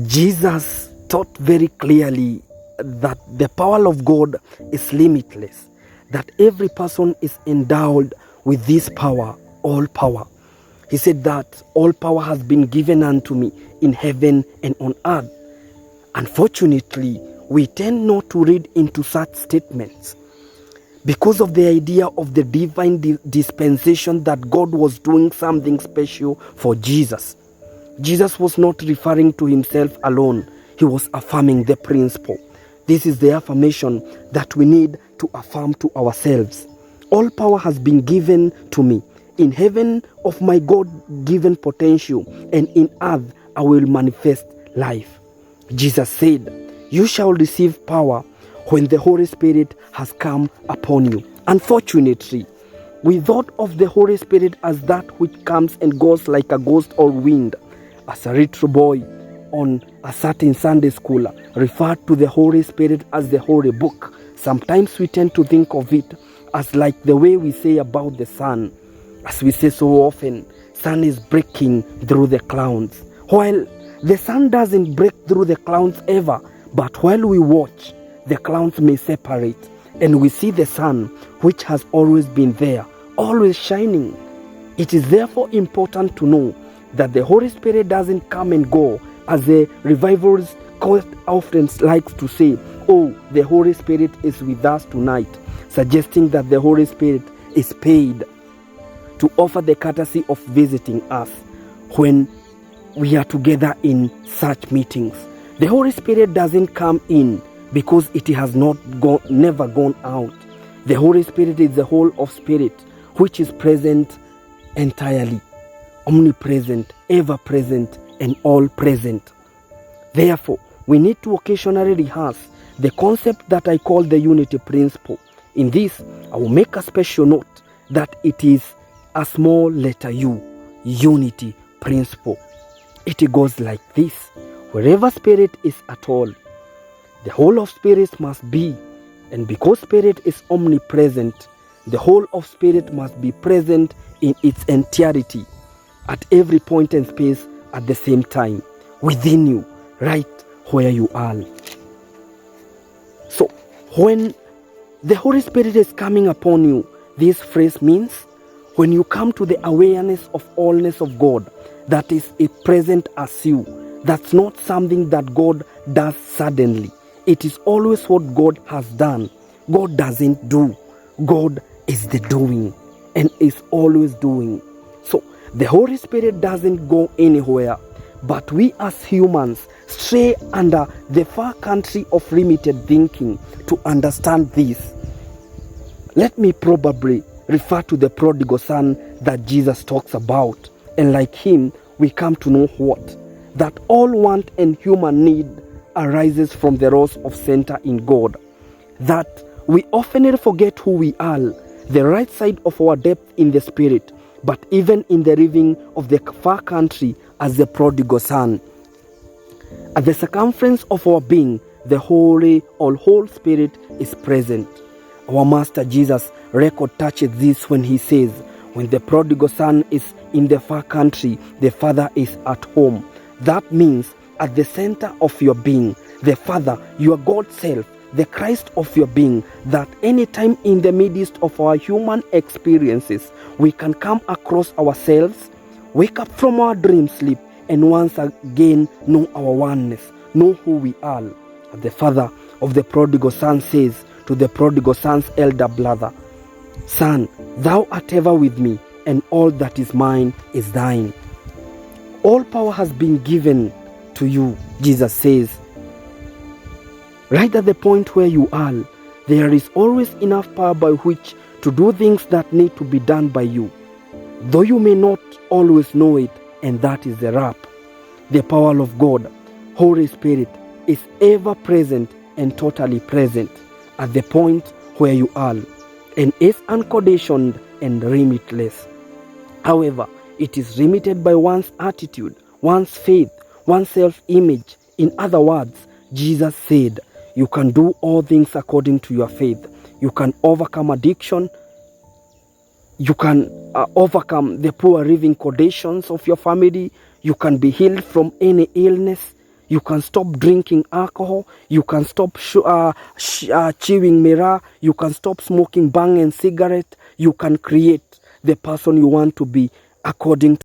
Jesus taught very clearly that the power of God is limitless, that every person is endowed with this power, all power. He said that all power has been given unto me in heaven and on earth. Unfortunately, we tend not to read into such statements because of the idea of the divine dispensation that God was doing something special for Jesus. Jesus was not referring to himself alone. He was affirming the principle. This is the affirmation that we need to affirm to ourselves. All power has been given to me in heaven of my God-given potential, and in earth I will manifest life. Jesus said, "You shall receive power when the Holy Spirit has come upon you." Unfortunately, we thought of the Holy Spirit as that which comes and goes like a ghost or wind. As a little boy on a certain Sunday school referred to the Holy Spirit as the Holy Book, sometimes we tend to think of it as like the way we say about the sun. As we say so often, sun is breaking through the clouds. While the sun doesn't break through the clouds ever, but while we watch, the clouds may separate and we see the sun, which has always been there, always shining. It is therefore important to know that the Holy Spirit doesn't come and go, as the revivalist often likes to say, "Oh, the Holy Spirit is with us tonight," suggesting that the Holy Spirit is paid to offer the courtesy of visiting us when we are together in such meetings. The Holy Spirit doesn't come in because it has never gone out. The Holy Spirit is the whole of Spirit, which is present entirely, omnipresent, ever-present, and all-present. Therefore, we need to occasionally rehearse the concept that I call the unity principle. In this, I will make a special note that it is a small letter U, unity principle. It goes like this: wherever Spirit is at all, the whole of Spirit must be, and because Spirit is omnipresent, the whole of Spirit must be present in its entirety, at every point in space at the same time, within you, right where you are. So, when the Holy Spirit is coming upon you, this phrase means when you come to the awareness of allness of God, that is present as you. That's not something that God does suddenly. It is always what God has done. God doesn't do. God is the doing and is always doing. So the Holy Spirit doesn't go anywhere, but we as humans stray under the far country of limited thinking to understand this. Let me probably refer to the prodigal son that Jesus talks about, and like him, we come to know what? That all want and human need arises from the loss of center in God. That we often forget who we are, the right side of our depth in the Spirit, but even in the living of the far country as the prodigal son. At the circumference of our being, the Holy or whole Spirit is present. Our Master Jesus record touches this when he says, when the prodigal son is in the far country, the Father is at home. That means at the center of your being, the Father, your God self, the Christ of your being, that anytime in the midst of our human experiences, we can come across ourselves, wake up from our dream sleep, and once again know our oneness, know who we are. The Father of the prodigal son says to the prodigal son's elder brother, "Son, thou art ever with me, and all that is mine is thine." All power has been given to you, Jesus says. Right at the point where you are, there is always enough power by which to do things that need to be done by you, though you may not always know it, and that is the rap. The power of God, Holy Spirit, is ever present and totally present at the point where you are, and is unconditioned and limitless. However, it is limited by one's attitude, one's faith, one's self-image. In other words, Jesus said, you can do all things according to your faith. You can overcome addiction. You can overcome the poor living conditions of your family. You can be healed from any illness. You can stop drinking alcohol. You can stop chewing mirror. You can stop smoking bang and cigarette. You can create the person you want to be according to